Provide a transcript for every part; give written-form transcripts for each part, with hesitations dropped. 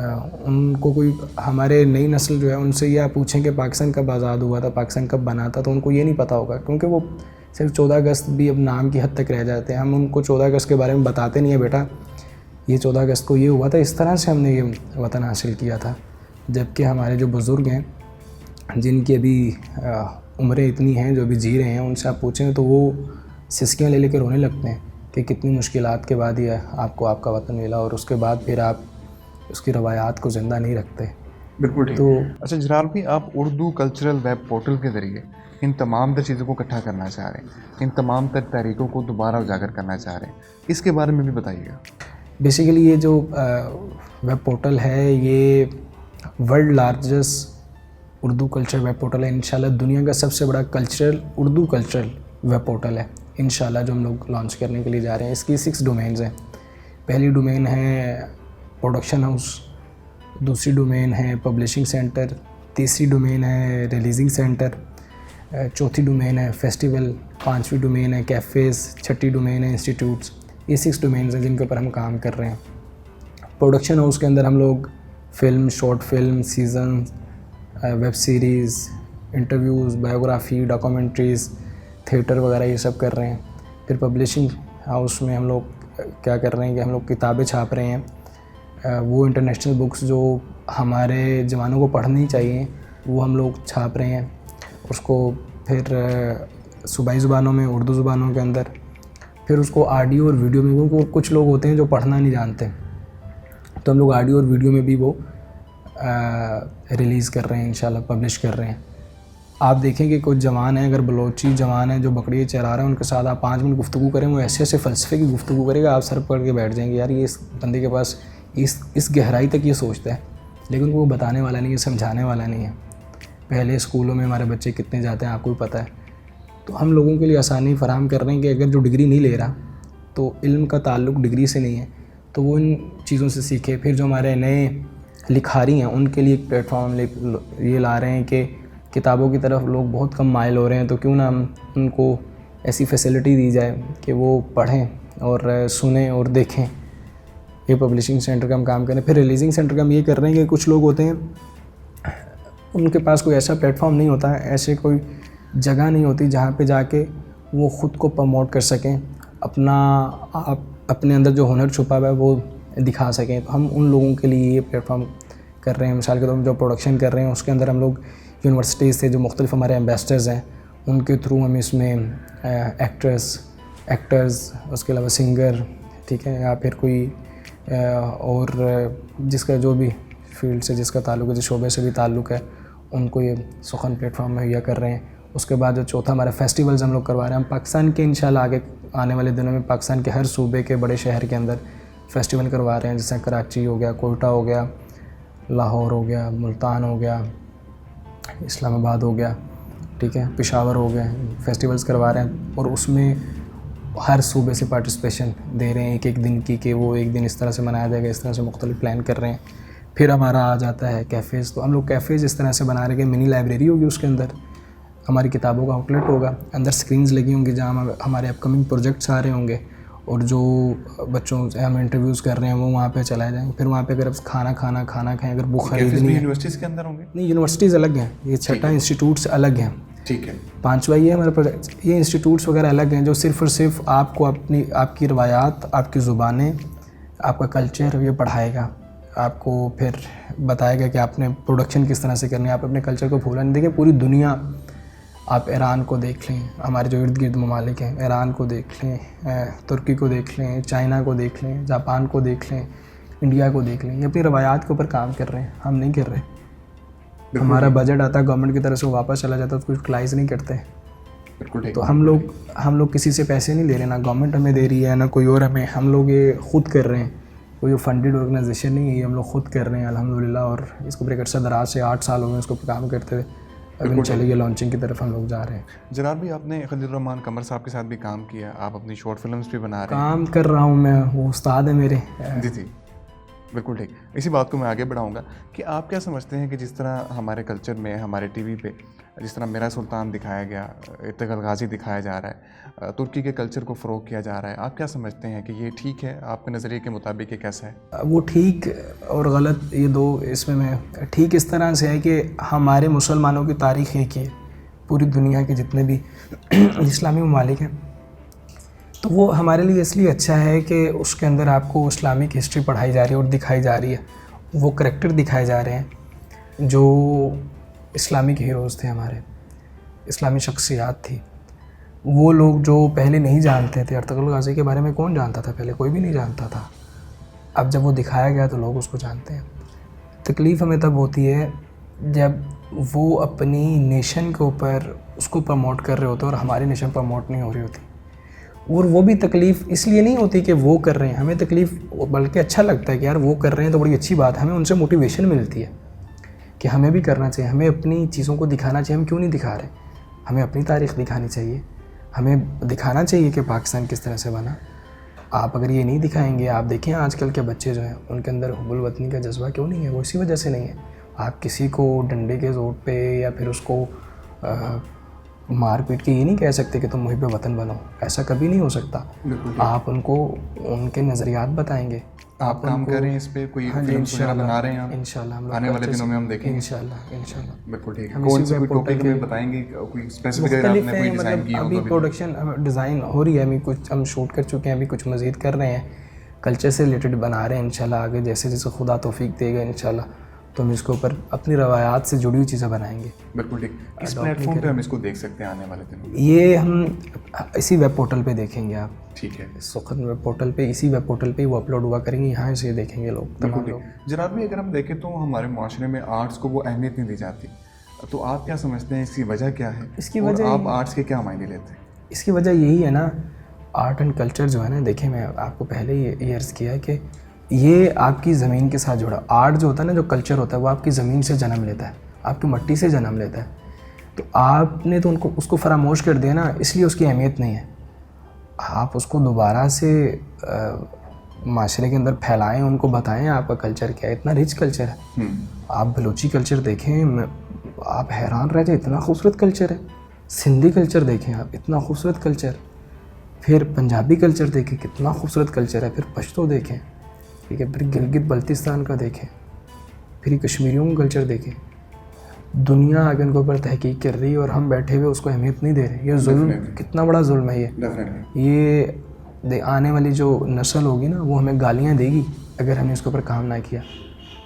ان کو کوئی ہمارے نئی نسل جو ہے ان سے یہ آپ پوچھیں کہ پاکستان کب آزاد ہوا تھا, پاکستان کب بنا تھا, تو ان کو یہ نہیں پتہ ہوگا, کیونکہ وہ صرف 14 اگست بھی اب نام کی حد تک رہ جاتے ہیں. ہم ان کو 14 اگست کے بارے میں بتاتے نہیں ہیں, بیٹا یہ 14 اگست کو یہ ہوا تھا, اس طرح سے ہم نے یہ وطن حاصل کیا تھا. جبکہ ہمارے جو بزرگ ہیں جن کی ابھی عمریں اتنی ہیں, جو ابھی جی رہے ہیں, ان سے آپ پوچھیں تو وہ سسکیاں لے لے کے رونے لگتے ہیں کہ کتنی مشکلات کے بعد یہ آپ کو آپ کا وطن ملا, اور اس کے بعد پھر آپ اس کی روایات کو زندہ نہیں رکھتے. بالکل ٹھیک. تو اچھا جنرال بھی آپ اردو کلچرل ویب پورٹل کے ذریعے ان تمام تر چیزوں کو اکٹھا کرنا چاہ رہے ہیں, ان تمام تر تحریکوں کو دوبارہ اجاگر کرنا چاہ رہے ہیں, اس کے بارے میں بھی بتائیے گا. بیسیکلی یہ جو ویب پورٹل ہے یہ world largest Urdu culture web portal ہے. انشاءاللہ دنیا کا سب سے بڑا اردو کلچرل ویب پورٹل ہے انشاءاللہ, جو ہم لوگ لانچ کرنے کے لیے جا رہے ہیں. اس کی 6 ڈومینز ہیں. پہلی ڈومین ہے پروڈکشن ہاؤس, دوسری ڈومین ہے پبلشنگ سینٹر, تیسری ڈومین ہے ریلیزنگ سینٹر, چوتھی ڈومین ہے فیسٹیول, پانچویں ڈومین ہے کیفیز, چھٹی ڈومین ہے انسٹیٹیوٹس. یہ 6 ڈومینز ہیں جن کے اوپر ہم کام کر رہے ہیں. پروڈکشن ہاؤس کے اندر ہم لوگ film, short film, season, web series, interviews, biography, documentaries, theatre وغیرہ یہ سب کر رہے ہیں. پھر پبلشنگ ہاؤس میں ہم لوگ کیا کر رہے ہیں کہ ہم لوگ کتابیں چھاپ رہے ہیں, وہ انٹرنیشنل بکس جو ہمارے جوانوں کو پڑھنی چاہیے وہ ہم لوگ چھاپ رہے ہیں. اس کو پھر صوبائی زبانوں میں, اردو زبانوں کے اندر, پھر اس کو آڈیو اور ویڈیو میں, کیونکہ کچھ لوگ ہوتے ہیں جو پڑھنا نہیں جانتے, تو ہم لوگ آڈیو اور ویڈیو میں بھی وہ ریلیز کر رہے ہیں انشاءاللہ, پبلش کر رہے ہیں. آپ دیکھیں کہ کچھ جوان ہیں, اگر بلوچی جوان ہیں جو بکریاں چرا رہے ہیں, ان کے ساتھ آپ 5 منٹ گفتگو کریں, وہ ایسے ایسے فلسفے کی گفتگو کرے گا, آپ سر پکڑ کے بیٹھ جائیں گے, یار یہ اس بندے کے پاس اس گہرائی تک یہ سوچتا ہے, لیکن وہ بتانے والا نہیں ہے, سمجھانے والا نہیں ہے. پہلے اسکولوں میں ہمارے بچے کتنے جاتے ہیں آپ کو بھی پتہ ہے. تو ہم لوگوں کے لیے آسانی فراہم کر رہے ہیں کہ اگر جو ڈگری نہیں لے رہا, تو علم کا تعلق ڈگری سے نہیں ہے, تو وہ ان چیزوں سے سیکھے. پھر جو ہمارے نئے لکھاری ہیں ان کے لیے ایک پلیٹ فارم یہ لا رہے ہیں کہ کتابوں کی طرف لوگ بہت کم مائل ہو رہے ہیں, تو کیوں نہ ہم ان کو ایسی فیسلٹی دی جائے کہ وہ پڑھیں اور سنیں اور دیکھیں. یہ پبلشنگ سینٹر کا ہم کام کریں. پھر ریلیزنگ سینٹر کا ہم یہ کر رہے ہیں کہ کچھ لوگ ہوتے ہیں ان کے پاس کوئی ایسا پلیٹ فارم نہیں ہوتا, ایسے کوئی جگہ نہیں ہوتی جہاں پہ جا کے وہ خود کو پروموٹ کر سکیں, اپنے اندر جو ہنر چھپا ہوا ہے وہ دکھا سکیں. تو ہم ان لوگوں کے لیے یہ پلیٹ فارم کر رہے ہیں. مثال کے طور پر جو پروڈکشن کر رہے ہیں اس کے اندر ہم لوگ یونیورسٹیز سے جو مختلف ہمارے ایمبیسڈرز ہیں ان کے تھرو ہم اس میں ایکٹرز, اس کے علاوہ سنگر, ٹھیک ہے, یا پھر کوئی اور جس کا جو بھی فیلڈ سے جس کا تعلق ہے, جس شعبے سے بھی تعلق ہے, ان کو یہ سخن پلیٹ فارم مہیا کر رہے ہیں. اس کے بعد جو چوتھا ہمارا فیسٹیولز ہم لوگ کروا رہے ہیں. ہم پاکستان کے انشاءاللہ آگے آنے والے دنوں میں پاکستان کے ہر صوبے کے بڑے شہر کے اندر فیسٹیول کروا رہے ہیں, جیسے کراچی ہو گیا, کوئٹہ ہو گیا, لاہور ہو گیا, ملتان ہو گیا, اسلام آباد ہو گیا, ٹھیک ہے, پشاور ہو گیا. فیسٹیولز کروا رہے ہیں اور اس میں ہر صوبے سے پارٹیسپیشن دے رہے ہیں ایک دن کی, کہ وہ ایک دن اس طرح سے منایا جائے گا, اس طرح سے مختلف پلان کر رہے ہیں. پھر ہمارا آ جاتا ہے کیفیز. تو ہم لوگ کیفیز اس طرح سے بنا رہے ہیں کہ منی لائبریری ہوگی, اس کے اندر ہماری کتابوں کا آؤٹ لیٹ ہوگا, اندر اسکرینز لگی ہوں گی جہاں ہمارے اپ کمنگ پروجیکٹس آ رہے ہوں گے, اور جو بچوں سے ہم انٹرویوز کر رہے ہیں وہ وہاں پہ چلائے جائیں. پھر وہاں پہ اگر آپ کھانا کھائیں, اگر بک خریدنی ہے. یونیورسٹیز کے اندر ہوں گے؟ نہیں, یونیورسٹیز الگ ہیں, یہ 6 انسٹیٹیوٹس الگ ہیں. ٹھیک ہے. 5واں یہ ہے ہمارا پروجیکٹ. یہ انسٹیٹیوٹس وغیرہ الگ ہیں جو صرف اور صرف آپ کو آپ کی روایات, آپ کی زبانیں, آپ کا کلچر یہ پڑھائے گا. آپ کو پھر بتائے گا کہ آپ نے پروڈکشن کس طرح سے کرنی ہے. آپ اپنے کلچر کو بھولا نہیں. دیکھیں پوری دنیا, آپ ایران کو دیکھ لیں, ہمارے جو ارد گرد ممالک ہیں, ایران کو دیکھ لیں, ترکی کو دیکھ لیں, چائنا کو دیکھ لیں, جاپان کو دیکھ لیں, انڈیا کو دیکھ لیں, یہ اپنی روایات کے اوپر کام کر رہے ہیں. ہم نہیں کر رہے. ہمارا بجٹ آتا ہے گورنمنٹ کی طرف سے, واپس چلا جاتا ہے, تو کچھ یوٹیلائز نہیں کرتے. تو ہم لوگ کسی سے پیسے نہیں لے رہے, نہ گورنمنٹ ہمیں دے رہی ہے نہ کوئی اور ہمیں. ہم لوگ یہ خود کر رہے ہیں, کوئی فنڈیڈ آرگنائزیشن نہیں ہے, یہ ہم لوگ خود کر رہے ہیں الحمدللہ. اور اس کو ایک عرصہ دراز سے 8 سال ہو گئے اس کو کام کرتے ہوئے. ابھی چلیے لانچنگ کی طرف ہم لوگ جا رہے ہیں. جناب بھی آپ نے خلیل الرحمان قمر صاحب کے ساتھ بھی کام کیا, آپ اپنی شارٹ فلمز بھی بنا رہے ہیں. کام کر رہا ہوں میں, وہ استاد ہیں میرے. جی. بالکل ٹھیک. اسی بات کو میں آگے بڑھاؤں گا کہ آپ کیا سمجھتے ہیں کہ جس طرح ہمارے کلچر میں ہمارے ٹی وی پہ جس طرح میرا سلطان دکھایا گیا, ارطغرل غازی دکھایا جا رہا ہے, ترکی کے کلچر کو فروغ کیا جا رہا ہے, آپ کیا سمجھتے ہیں کہ یہ ٹھیک ہے؟ آپ کے نظریے کے مطابق یہ کیسا ہے؟ وہ ٹھیک اور غلط یہ دو اس میں ٹھیک اس طرح سے ہے کہ ہمارے مسلمانوں کی تاریخ ایک ہی ہے, پوری دنیا کے جتنے بھی اسلامی ممالک ہیں, تو وہ ہمارے لیے اس لیے اچھا ہے کہ اس کے اندر آپ کو اسلامک ہسٹری پڑھائی جا رہی ہے اور دکھائی جا رہی ہے, وہ کریکٹر دکھائے جا رہے ہیں جو اسلامک ہیروز تھے, ہمارے اسلامی شخصیات تھی. وہ لوگ جو پہلے نہیں جانتے تھے, ارطغرل غازی کے بارے میں کون جانتا تھا پہلے؟ کوئی بھی نہیں جانتا تھا. اب جب وہ دکھایا گیا تو لوگ اس کو جانتے ہیں. تکلیف ہمیں تب ہوتی ہے جب وہ اپنی نیشن کے اوپر اس کو پروموٹ کر رہے ہوتے ہیں اور ہماری نیشن پروموٹ نہیں ہو رہی ہوتی. اور وہ بھی تکلیف اس لیے نہیں ہوتی کہ وہ کر رہے ہیں, ہمیں تکلیف بلکہ اچھا لگتا ہے کہ یار وہ کر رہے ہیں تو بڑی اچھی بات ہے, ہمیں ان سے موٹیویشن ملتی ہے کہ ہمیں بھی کرنا چاہیے, ہمیں اپنی چیزوں کو دکھانا چاہیے. ہم کیوں نہیں دکھا رہے؟ ہمیں اپنی تاریخ دکھانی چاہیے, ہمیں دکھانا چاہیے کہ پاکستان کس طرح سے بنا. آپ اگر یہ نہیں دکھائیں گے, آپ دیکھیں آج کل کے بچے جو ہیں ان کے اندر حب الوطنی کا جذبہ کیوں نہیں ہے؟ وہ اسی وجہ سے نہیں ہے. آپ کسی کو ڈنڈے کے زور پہ یا پھر اس کو مار پیٹ کے یہ نہیں کہہ سکتے کہ تم محب وطن بنو, ایسا کبھی نہیں ہو سکتا. آپ ان کو ان کے نظریات بتائیں گے. آپ کام کر رہے ہیں اس پہ, کوئی فلمز وغیرہ بنا رہے ہیں آپ؟ انشاءاللہ ہم لوگ آنے والے دنوں میں ہم دیکھیں گے انشاءاللہ. بالکل ٹھیک ہے. کون سے کوئی ٹاپک ہمیں بتائیں گے, کوئی اسپیسیفک اگر آپ نے کوئی ڈیزائن کی ہو ابھی تو پروڈکشن ڈیزائن ہو رہی ہے, ابھی کچھ ہم شوٹ کر چکے ہیں, ابھی کچھ مزید کر رہے ہیں, کلچر سے ریلیٹڈ بنا رہے ہیں. انشاءاللہ آگے جیسے جیسے خدا توفیق دے گا انشاءاللہ تو ہم اس کے اوپر اپنی روایات سے جڑی ہوئی چیزیں بنائیں گے. بالکل ٹھیک. کس پلیٹ فارم پہ ہم اس کو دیکھ سکتے ہیں آنے والے دنوں میں؟ یہ ہم اسی ویب پورٹل پہ دیکھیں گے. آپ ٹھیک ہے, سخن ویب پورٹل پہ, اسی ویب پورٹل پہ وہ اپلوڈ ہوا کریں گے, یہاں سے دیکھیں گے لوگ, تمام لوگ. جناب بھی اگر ہم دیکھیں تو ہمارے معاشرے میں آرٹس کو وہ اہمیت نہیں دی جاتی, تو آپ کیا سمجھتے ہیں اس کی وجہ کیا ہے؟ اس کی وجہ آپ آرٹس کے کیا معنی لیتے ہیں؟ اس کی وجہ یہی ہے نا, آرٹ اینڈ کلچر جو ہے نا, دیکھیں میں آپ کو پہلے یہ عرض کیا ہے کہ یہ آپ کی زمین کے ساتھ جڑا. آرٹ جو ہوتا ہے نا, جو کلچر ہوتا ہے, وہ آپ کی زمین سے جنم لیتا ہے, آپ کی مٹی سے جنم لیتا ہے. تو آپ نے تو اس کو فراموش کر دیا نا, اس لیے اس کی اہمیت نہیں ہے. آپ اس کو دوبارہ سے معاشرے کے اندر پھیلائیں, ان کو بتائیں آپ کا کلچر کیا ہے. اتنا رچ کلچر ہے. آپ بلوچی کلچر دیکھیں, آپ حیران رہ جائیں, اتنا خوبصورت کلچر ہے. سندھی کلچر دیکھیں آپ, اتنا خوبصورت کلچر. پھر پنجابی کلچر دیکھیں, کتنا خوبصورت کلچر ہے. پھر پشتو دیکھیں, ٹھیک ہے, پھر گلگت بلتستان کا دیکھیں, پھر کشمیریوں کا کلچر دیکھیں. دنیا آگے ان کے اوپر تحقیق کر رہی ہے اور ہم بیٹھے ہوئے اس کو اہمیت نہیں دے رہے. یہ ظلم, کتنا بڑا ظلم ہے یہ آنے والی جو نسل ہوگی نا, وہ ہمیں گالیاں دے گی اگر ہم نے اس کے اوپر کام نہ کیا.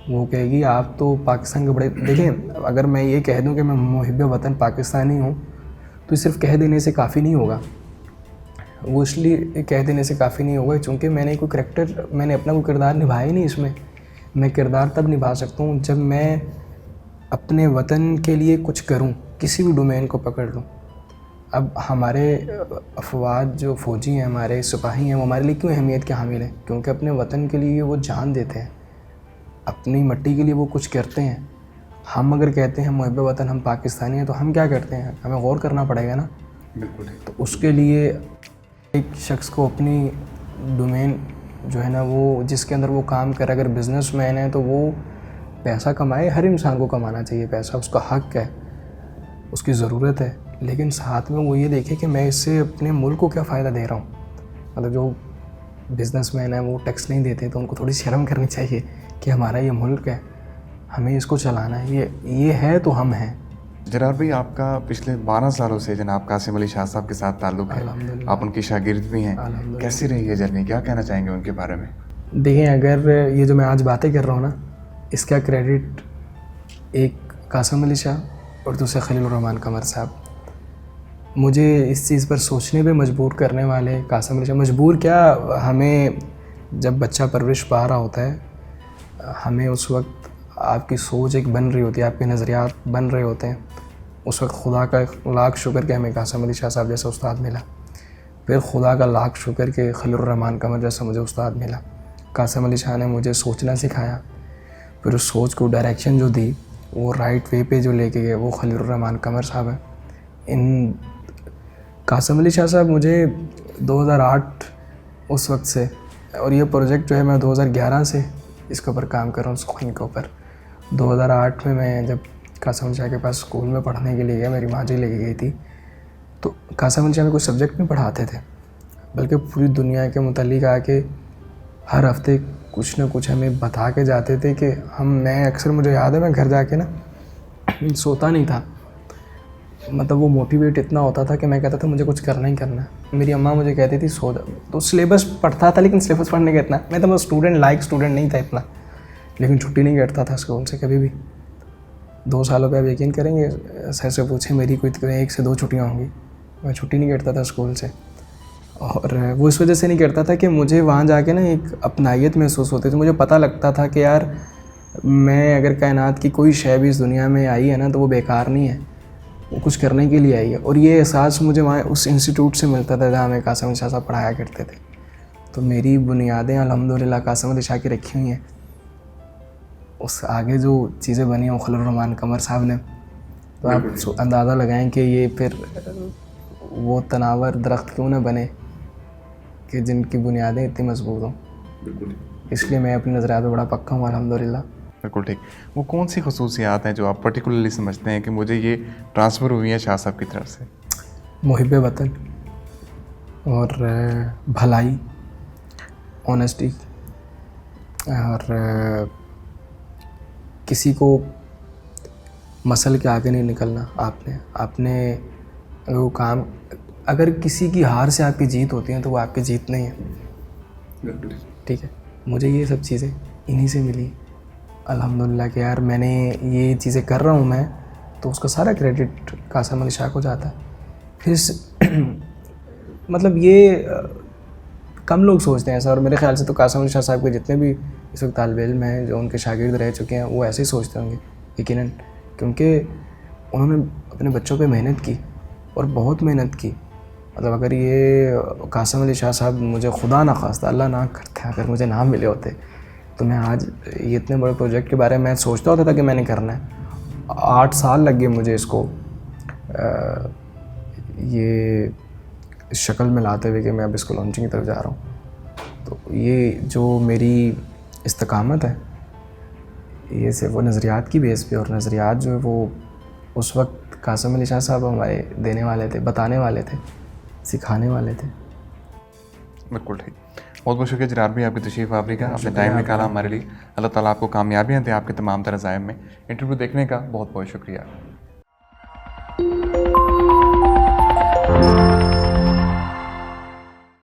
وہ کہے گی آپ تو پاکستان کے بڑے. دیکھیں, اگر میں یہ کہہ دوں کہ میں محب وطن پاکستانی ہوں تو صرف کہہ دینے سے کافی نہیں ہوگا. وہ اس لیے کہہ دینے سے کافی نہیں ہوگا چونکہ میں نے کوئی کریکٹر, میں نے اپنا کوئی کردار نبھایا ہی نہیں اس میں. میں کردار تب نبھا سکتا ہوں جب میں اپنے وطن کے لیے کچھ کروں, کسی بھی ڈومین کو پکڑ لوں. اب ہمارے افواج جو فوجی ہیں, ہمارے سپاہی ہیں, وہ ہمارے لیے کیوں اہمیت کے حامل ہیں؟ کیونکہ اپنے وطن کے لیے وہ جان دیتے ہیں, اپنی مٹی کے لیے وہ کچھ کرتے ہیں. ہم اگر کہتے ہیں محب وطن, ہم پاکستانی ہیں, تو ہم کیا کرتے ہیں؟ ہمیں غور کرنا پڑے گا نا. بالکل. تو اس کے لیے ایک شخص کو اپنی ڈومین جو ہے نا, وہ جس کے اندر وہ کام کرے, اگر بزنس مین ہے تو وہ پیسہ کمائے. ہر انسان کو کمانا چاہیے پیسہ, اس کا حق ہے, اس کی ضرورت ہے. لیکن ساتھ میں وہ یہ دیکھے کہ میں اس سے اپنے ملک کو کیا فائدہ دے رہا ہوں. مطلب جو بزنس مین ہے وہ ٹیکس نہیں دیتے, تو ان کو تھوڑی شرم کرنی چاہیے کہ ہمارا یہ ملک ہے, ہمیں اس کو چلانا ہے. یہ ہے تو ہم ہیں. جناب بھائی, آپ کا پچھلے 12 سالوں سے جناب قاسم علی شاہ صاحب کے ساتھ تعلق ہے, آپ ان کی شاگرد بھی ہیں. کیسی رہی ہے جرنی, کیا کہنا چاہیں گے ان کے بارے میں؟ دیکھیں, اگر یہ جو میں آج باتیں کر رہا ہوں نا, اس کا کریڈٹ ایک قاسم علی شاہ اور دوسرے خلیل الرحمان قمر صاحب. مجھے اس چیز پر سوچنے پہ مجبور کرنے والے قاسم علی شاہ. مجبور کیا, ہمیں جب بچہ پرورش پا رہا ہوتا ہے, ہمیں اس وقت آپ کی سوچ ایک بن رہی ہوتی ہے, آپ کے نظریات بن رہے ہوتے ہیں. اس وقت خدا کا لاکھ شکر کہ ہمیں قاسم علی شاہ صاحب جیسا استاد ملا. پھر خدا کا لاکھ شکر کہ خلیل الرحمان قمر جیسا مجھے استاد ملا. قاسم علی شاہ نے مجھے سوچنا سکھایا. پھر اس سوچ کو ڈائریکشن جو دی, وہ رائٹ وے پہ جو لے کے گئے, وہ خلیل الرحمان قمر صاحب ہیں. قاسم علی شاہ صاحب مجھے 2008 اس وقت سے, اور یہ پروجیکٹ جو ہے میں 2011 سے اس کے اوپر کام کر رہا ہوں اسکولنگ کے اوپر. 2008 میں جب قاسم علی شاہ کے پاس اسکول میں پڑھنے کے لیے گیا, میری ماں جی لے کے گئی تھی, تو قاسم علی شاہ میں کوئی سبجیکٹ نہیں پڑھاتے تھے, بلکہ پوری دنیا کے متعلق آ کے ہر ہفتے کچھ نہ کچھ ہمیں بتا کے جاتے تھے کہ میں اکثر, مجھے یاد ہے میں گھر جا کے نا سوتا نہیں تھا. مطلب وہ موٹیویٹ اتنا ہوتا تھا کہ میں کہتا تھا مجھے کچھ کرنا ہی کرنا ہے. میری اماں مجھے کہتی تھی سو جا, تو سلیبس پڑھتا تھا لیکن سلیبس پڑھنے کا اتنا, میں تو اسٹوڈنٹ لائک اسٹوڈنٹ نہیں تھا اتنا, لیکن چھٹی نہیں کرتا تھا اسکول سے کبھی بھی. 2 سالوں پہ آپ یقین کریں گے, سر سے پوچھیں میری کوئی 1 سے 2 چھٹیاں ہوں گی, میں چھٹی نہیں کرتا تھا اسکول سے. اور وہ اس وجہ سے نہیں کرتا تھا کہ مجھے وہاں جا کے نا ایک اپنائیت محسوس ہوتی تھی. مجھے پتہ لگتا تھا کہ یار میں اگر کائنات کی کوئی شے بھی اس دنیا میں آئی ہے نا تو وہ بیکار نہیں ہے, وہ کچھ کرنے کے لیے آئی ہے. اور یہ احساس مجھے وہاں اس انسٹیٹیوٹ سے ملتا تھا جہاں میں قاسم علی شاہ صاحب پڑھایا کرتے تھے. تو میری بنیادیں الحمدللہ قاسم علی شاہ کی رکھی ہوئی ہیں. اس آگے جو چیزیں بنی ہیں خلیل الرحمن قمر صاحب نے, تو آپ اندازہ لگائیں کہ یہ پھر وہ تناور درخت کیوں نہ بنے کہ جن کی بنیادیں اتنی مضبوط ہوں. بالکل, اس لیے میں اپنی نظریات میں بڑا پکا ہوں الحمدللہ. بالکل ٹھیک. وہ کون سی خصوصیات ہیں جو آپ پرٹیکولرلی سمجھتے ہیں کہ مجھے یہ ٹرانسفر ہوئی ہیں شاہ صاحب کی طرف سے؟ محب وطن اور بھلائی, آنیسٹی, اور کسی کو مسل کے آگے نہیں نکلنا. آپ نے وہ کام, اگر کسی کی ہار سے آپ کی جیت ہوتی ہے تو وہ آپ کی جیت نہیں ہے. ٹھیک ہے, مجھے یہ سب چیزیں انہی سے ملی الحمدللہ کہ یار میں نے یہ چیزیں کر رہا ہوں میں, تو اس کا سارا کریڈٹ قاسم علی شاہ کو جاتا ہے. پھر مطلب یہ کم لوگ سوچتے ہیں ایسا, اور میرے خیال سے تو قاسم علی شاہ صاحب کے جتنے بھی اس وقت طالب علم ہیں جو ان کے شاگرد رہ چکے ہیں وہ ایسے ہی سوچتے ہوں گے یقیناً, کیونکہ انہوں نے اپنے بچوں پہ محنت کی اور بہت محنت کی. مطلب اگر یہ قاسم علی شاہ صاحب مجھے خدا نہ خواستہ اللہ نہ کرتے اگر مجھے نہ ملے ہوتے تو میں آج یہ اتنے بڑے پروجیکٹ کے بارے میں سوچتا ہوتا تھا کہ میں نے کرنا ہے. 8 سال لگ گئے مجھے اس کو یہ اس شکل میں لاتے ہوئے کہ میں اب اس کو لانچنگ کی طرف جا رہا ہوں. تو یہ جو میری استقامت ہے یہ صرف وہ نظریات کی بیس پہ, اور نظریات جو ہے وہ اس وقت قاسم علی شاہ صاحب ہمارے دینے والے تھے, بتانے والے تھے, سکھانے والے تھے. بالکل ٹھیک. بہت بہت شکریہ جناب بھی آپ کی تشریف آوری کا, آپ نے ٹائم نکالا ہمارے لیے. اللہ تعالیٰ آپ کو کامیابیاں دے آپ کے تمام تر عزائم میں. انٹرویو دیکھنے کا بہت بہت شکریہ.